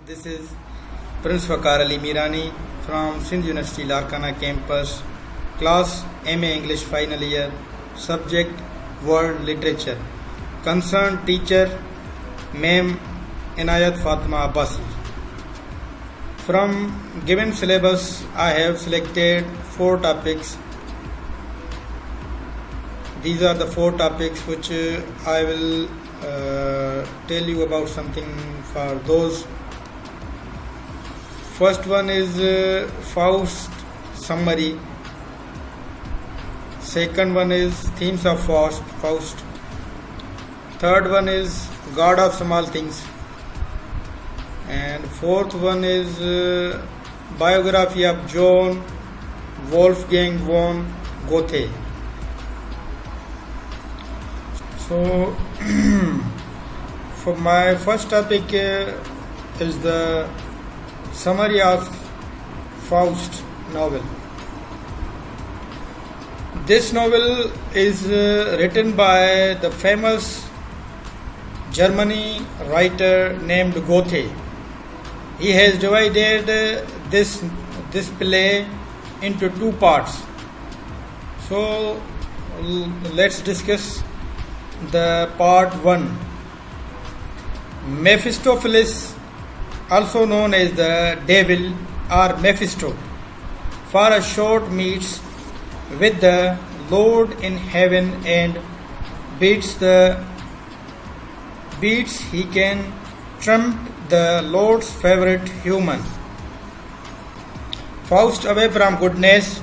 This is Prince Waqar Ali Mirani from Sindh University Larkana campus, class MA English final year, subject World Literature. Concerned teacher Ma'am Inayat Fatima Abbasi. From given syllabus, I have selected 4 topics. These are the 4 topics which I will tell you about something for those. First one is Faust summary. Second one is themes of Faust. Third one is God of Small Things. And fourth one is biography of John Wolfgang von Goethe. So, for my first topic is the summary of Faust novel. This novel is written by the famous German writer named Goethe. He has divided this play into 2 parts. So, let's discuss the part 1. Mephistopheles, also known as the devil or Mephisto, for a short meets with the Lord in heaven and beats he can trump the Lord's favorite human. Faust away from goodness.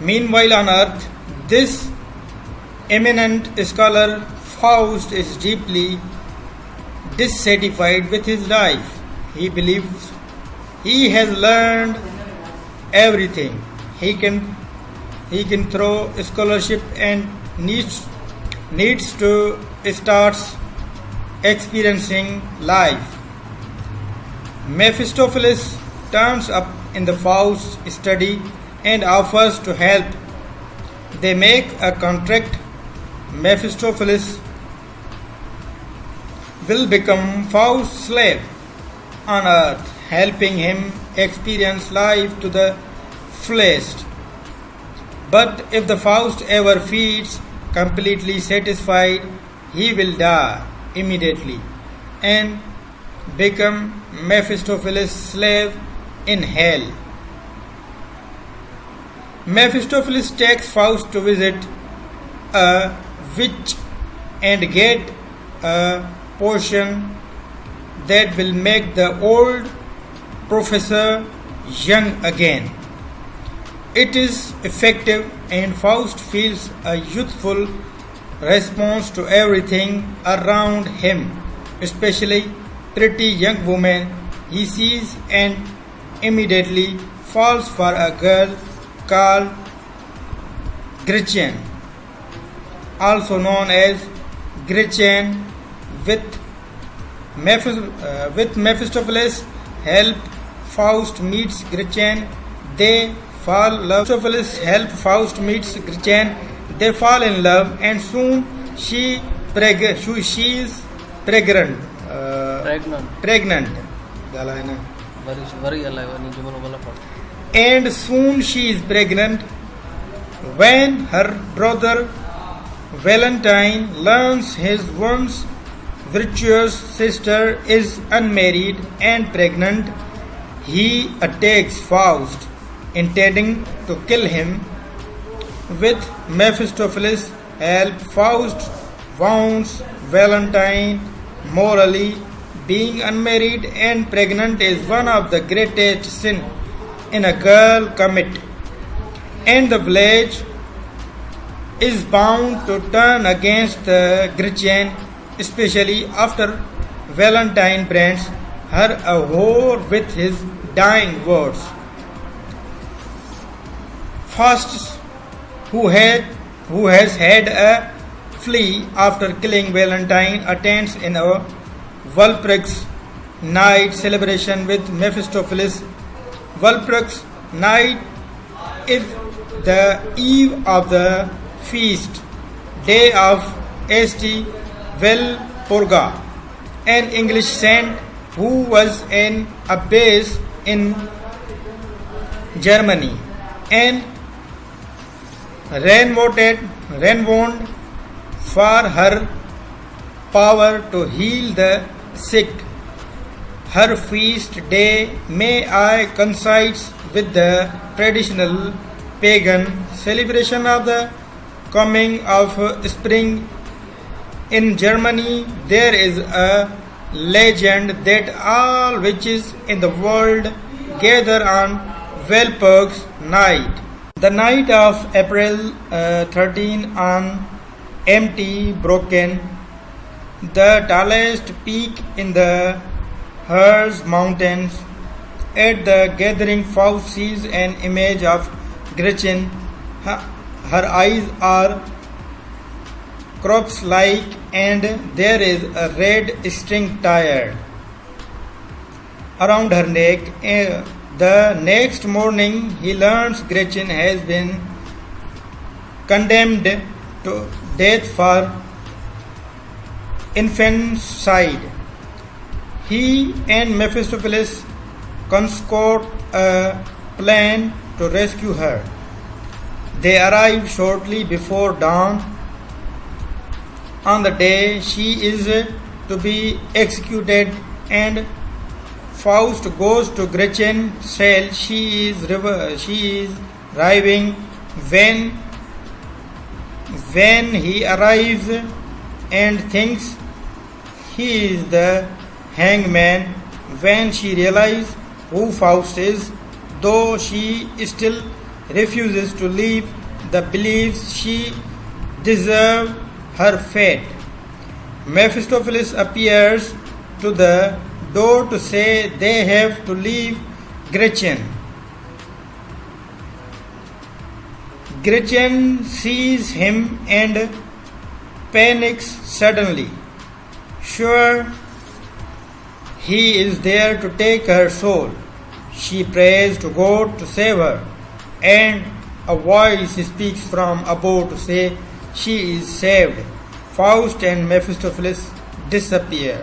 Meanwhile on earth, this eminent scholar Faust is deeply dissatisfied with his life. He believes he has learned everything he can through scholarship and needs to start experiencing life. Mephistopheles turns up in the Faust's study and offers to help. They make a contract. Mephistopheles will become Faust's slave on earth, helping him experience life to the fullest. But if the Faust ever feels completely satisfied, he will die immediately and become Mephistopheles' slave in hell. Mephistopheles takes Faust to visit a witch and get a potion that will make the old professor young again. It is effective and Faust feels a youthful response to everything around him, especially pretty young women he sees, and immediately falls for a girl called Gretchen, also known as Gretchen. With Mephistopheles' help, Faust meets Gretchen. They fall in love. Mephistopheles' help, Faust meets Gretchen. They fall in love, and soon she is pregnant. And soon she is pregnant when her brother Valentine learns his once virtuous sister is unmarried and pregnant. He attacks Faust, intending to kill him. With Mephistopheles' help, Faust wounds Valentine morally. Being unmarried and pregnant is one of the greatest sins in a girl commit, and the village is bound to turn against Gretchen, especially after Valentine brands her a whore with his dying words. Faust, who has had a flea after killing Valentine, attends in a Walpurgis night celebration with Mephistopheles. Walpurgis night is the eve of the feast day of St. Walpurga, an English saint who was an abbess in Germany and renowned for her power to heal the sick. Her feast day may I coincides with the traditional pagan celebration of the coming of spring. In Germany, there is a legend that all witches in the world gather on Walpurgis night. The night of April 13 on empty broken, the tallest peak in the Harz Mountains. At the gathering, Faust sees an image of Gretchen. Her eyes are corpse-like and there is a red string tied around her neck. The next morning, he learns Gretchen has been condemned to death for infanticide. He and Mephistopheles concoct a plan to rescue her. They arrive shortly before dawn on the day she is to be executed, and Faust goes to Gretchen's cell. She is arriving when he arrives and thinks he is the hangman. When she realizes who Faust is, though she still refuses to leave the beliefs she deserves her fate. Mephistopheles appears to the door to say they have to leave Gretchen. Gretchen sees him and panics suddenly. Sure, he is there to take her soul. She prays to God to save her, and a voice speaks from above to say she is saved. Faust and Mephistopheles disappear.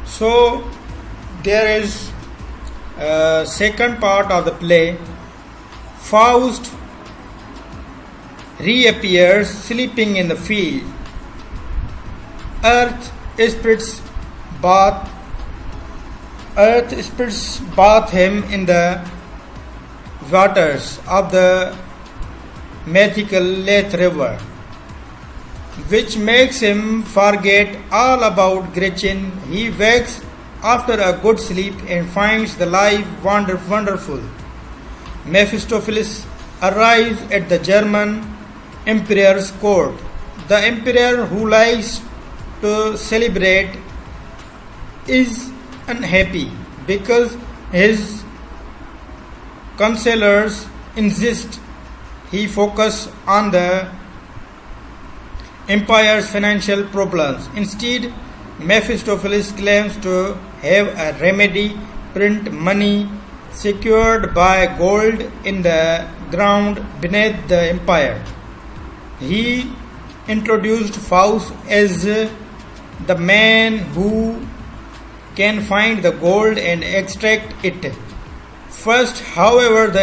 So there is a second part of the play. Faust reappears sleeping in the field. Earth spirits bathe him in the waters of the mythical Lethe River, which makes him forget all about Gretchen. He wakes after a good sleep and finds the life wonderful. Mephistopheles arrives at the German emperor's court. The emperor, who likes to celebrate, is unhappy because his counselors insist he focus on the empire's financial problems. Instead, Mephistopheles claims to have a remedy: print money secured by gold in the ground beneath the empire. He introduced Faust as the man who can find the gold and extract it. First, however, the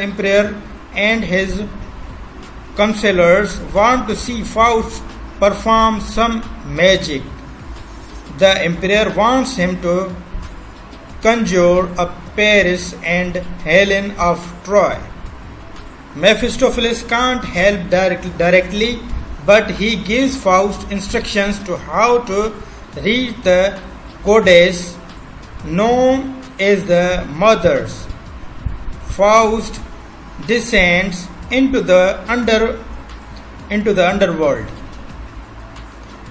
emperor and his counselors want to see Faust perform some magic. The emperor wants him to conjure up Paris and Helen of Troy. Mephistopheles can't help directly, but he gives Faust instructions to how to reach the goddess known as the Mothers. Faust descends into the underworld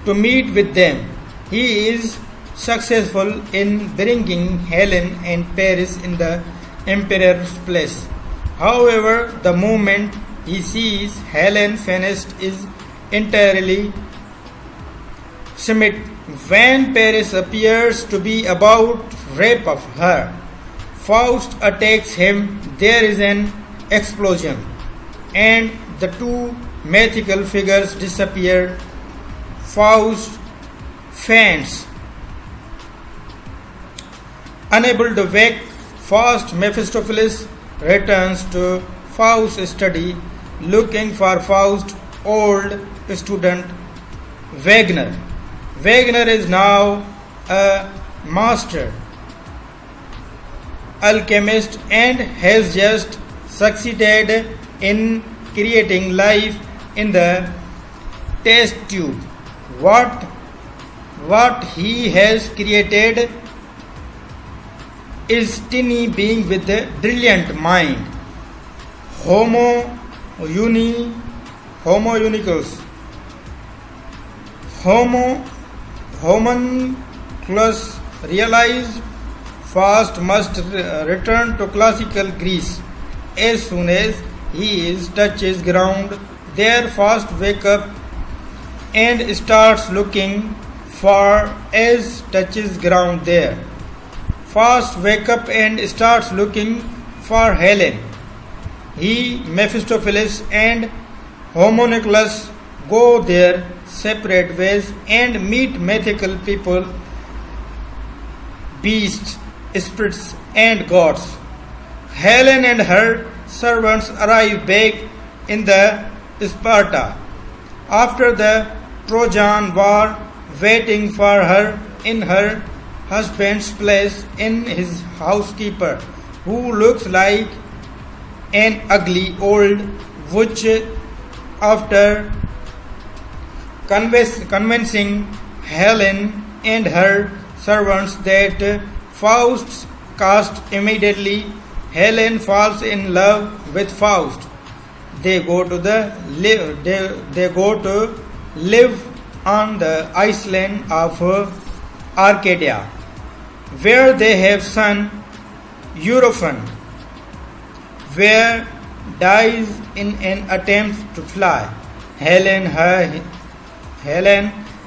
to meet with them. He is successful in bringing Helen and Paris in the emperor's place. However, the moment he sees Helen finished is entirely smitten. When Paris appears to be about rape of her, Faust attacks him. There is an explosion, and the two mythical figures disappear. Faust faints. Unable to wake fast, Mephistopheles returns to Faust's study, looking for Faust's old student Wagner. Wagner is now a master alchemist and has just succeeded in creating life in the test tube. What he has created is tiny being with a brilliant mind. Homunculus. Homunculus realized Faust must return to classical Greece as soon as he touches ground. There, Faust wakes up and starts looking for as touches ground there. Faust wakes up and starts looking for Helen. He, Mephistopheles, and Homunculus go their separate ways and meet mythical people, beasts, spirits, and gods. Helen and her servants arrive back in the Sparta after the Trojan War, waiting for her in her husband's place in his housekeeper, who looks like an ugly old witch. After convincing Helen and her servants that Faust cast immediately, Helen falls in love with Faust. They go to live on the island of Arcadia, where they have son Europhon, where dies in an attempt to fly. Helen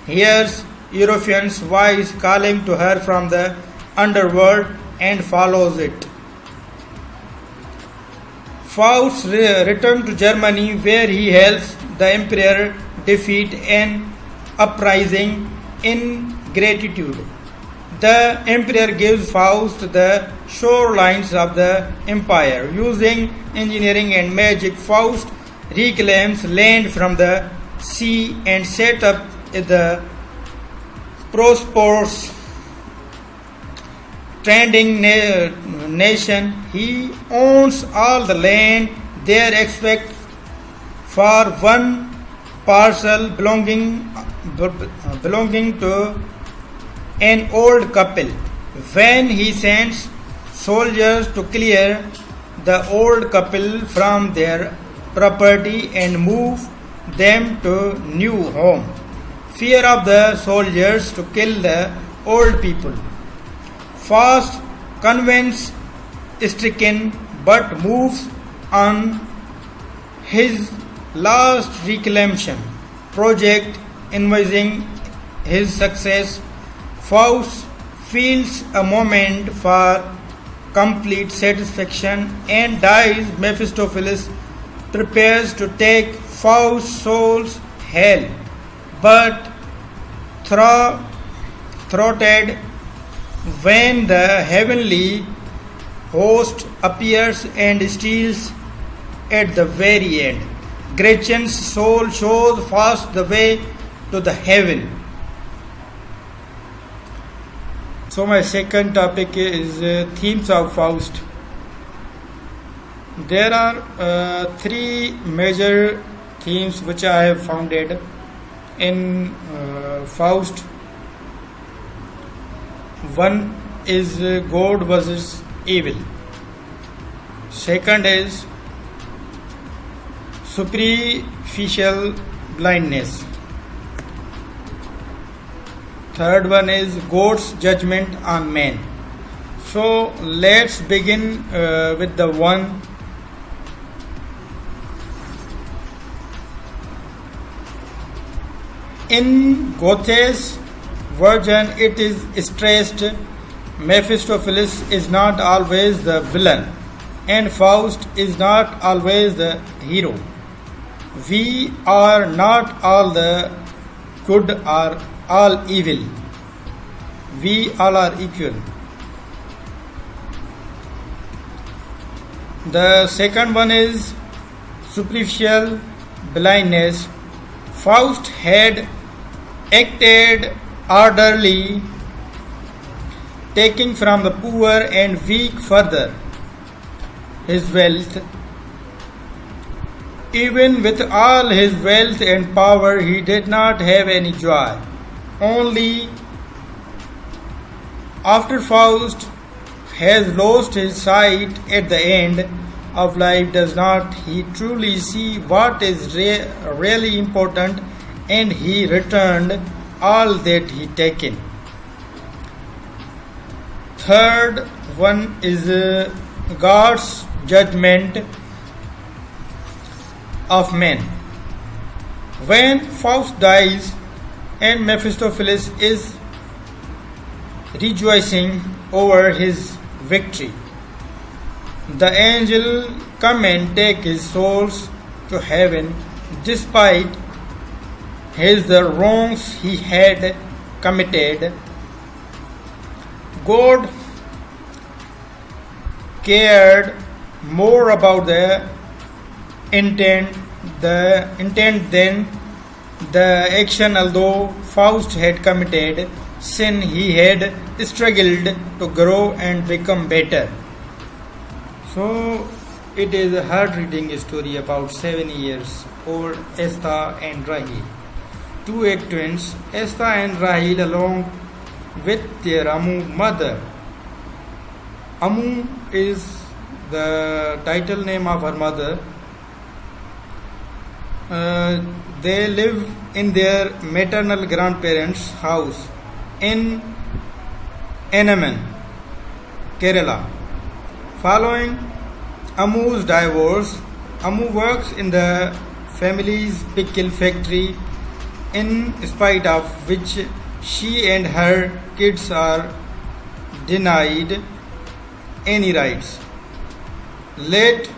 hears Europhon's voice calling to her from the underworld and follows it. Faust returns to Germany, where he helps the emperor defeat an uprising in gratitude. The emperor gives Faust the shorelines of the empire. Using engineering and magic, Faust reclaims land from the sea and set up the prosperous trading nation. He owns all the land there except for one parcel belonging to an old couple. When he sends soldiers to clear the old couple from their property and move them to new home, fear of the soldiers to kill the old people. Faust, convince stricken, but moves on his last reclamation project. Envisaging his success, Faust feels a moment for complete satisfaction and dies. Mephistopheles prepares to take Faust's soul's hell, but thwarted when the heavenly host appears and steals at the very end. Gretchen's soul shows Faust the way to the heaven. So my second topic is themes of Faust. There are three major themes which I have founded in Faust. One is God versus evil. Second is superficial blindness. Third one is God's judgment on man. So let's begin with the one. In Goethe's version, it is stressed Mephistopheles is not always the villain, and Faust is not always the hero. We are not all the good or all evil. We all are equal. The second one is superficial blindness. Faust had acted orderly, taking from the poor and weak further his wealth. Even with all his wealth and power, he did not have any joy. Only after Faust has lost his sight at the end of life does not he truly see what is really important, and he returned all that he taken. Third one is God's judgment of men. When Faust dies and Mephistopheles is rejoicing over his victory, the angel come and take his souls to heaven despite the wrongs he had committed. God cared more about the intent than the action. Although Faust had committed sin, he had struggled to grow and become better. So it is a hard reading story about 7 years old Esther and Rahil. Two egg twins, Esther and Rahil, along with their Amu mother. Amu is the title name of her mother. They live in their maternal grandparents' house in Ennaman, Kerala. Following Amu's divorce, Amu works in the family's pickle factory, in spite of which she and her kids are denied any rights, let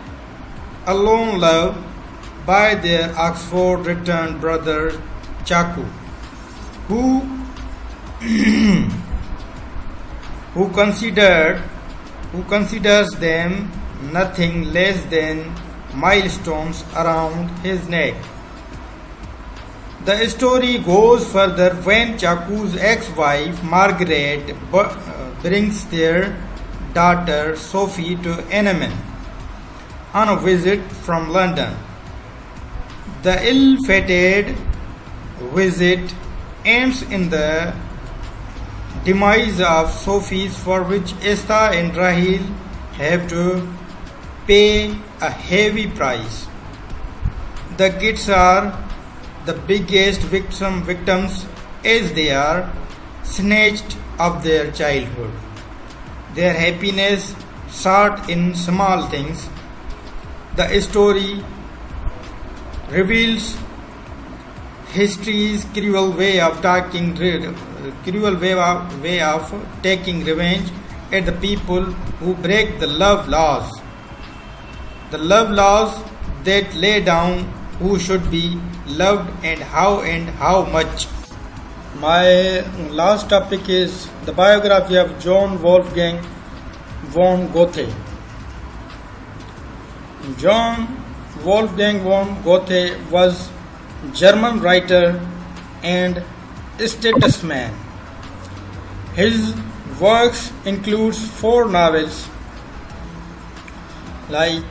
alone love, by their Oxford returned brother Chaku, who who considers them nothing less than milestones around his neck. The story goes further when Chaku's ex-wife Margaret brings their daughter Sophie to Ennaman on a visit from London. The ill-fated visit ends in the demise of Sophie's, for which Esther and Rahil have to pay a heavy price. The kids are the biggest victims, as they are snatched of their childhood. Their happiness sought in small things. The story reveals history's cruel way of taking revenge at the people who break the love laws. The love laws that lay down who should be loved and how much. My last topic is the biography of John Wolfgang von Goethe. John Wolfgang von Goethe was German writer and statesman. His works includes 4 novels like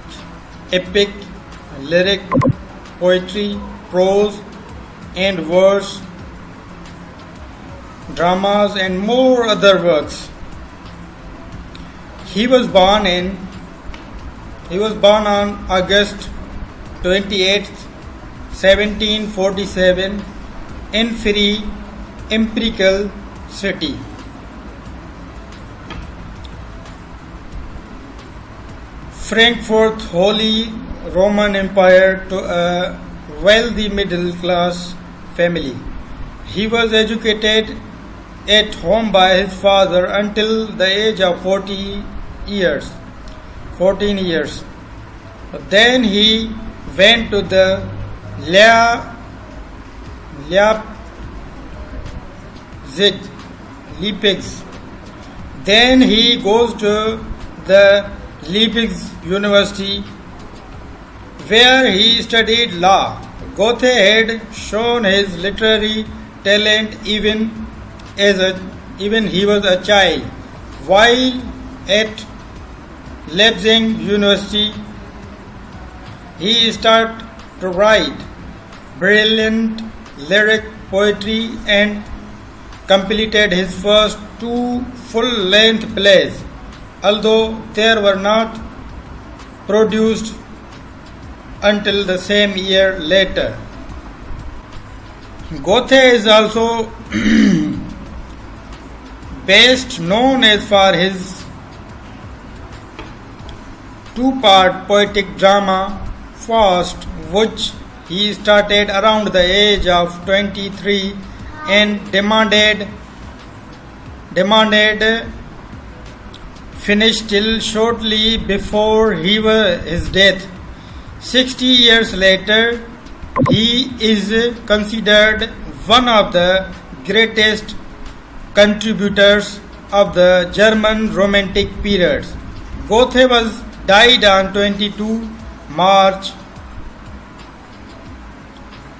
epic, lyric, poetry, prose and verse, dramas and more other works. He was born on August 28th, 1747 in Free Empirical City. Frankfurt, Holy Roman Empire, to a wealthy middle class family. He was educated at home by his father until the age of 14 years. Then he went to the Leipzig. Then he goes to the Leipzig University, where he studied law. Goethe had shown his literary talent even he was a child. While at Leipzig University, he started to write brilliant lyric poetry and completed his first two full-length plays, although they were not produced until the same year later. Goethe is also best known as for his two-part poetic drama Faust, which he started around the age of 23 and demanded finish till shortly before his death. 60 years later, he is considered one of the greatest contributors of the German Romantic period. Goethe was died on 22 March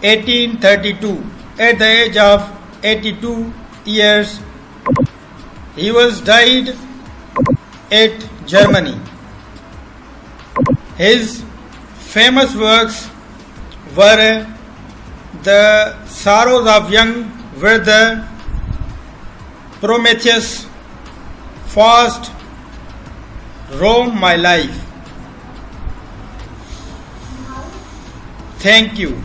1832 at the age of 82 years. He was died at Germany. His famous works were The Sorrows of Young Werther, Prometheus, Faust, Rome, My Life. Thank you.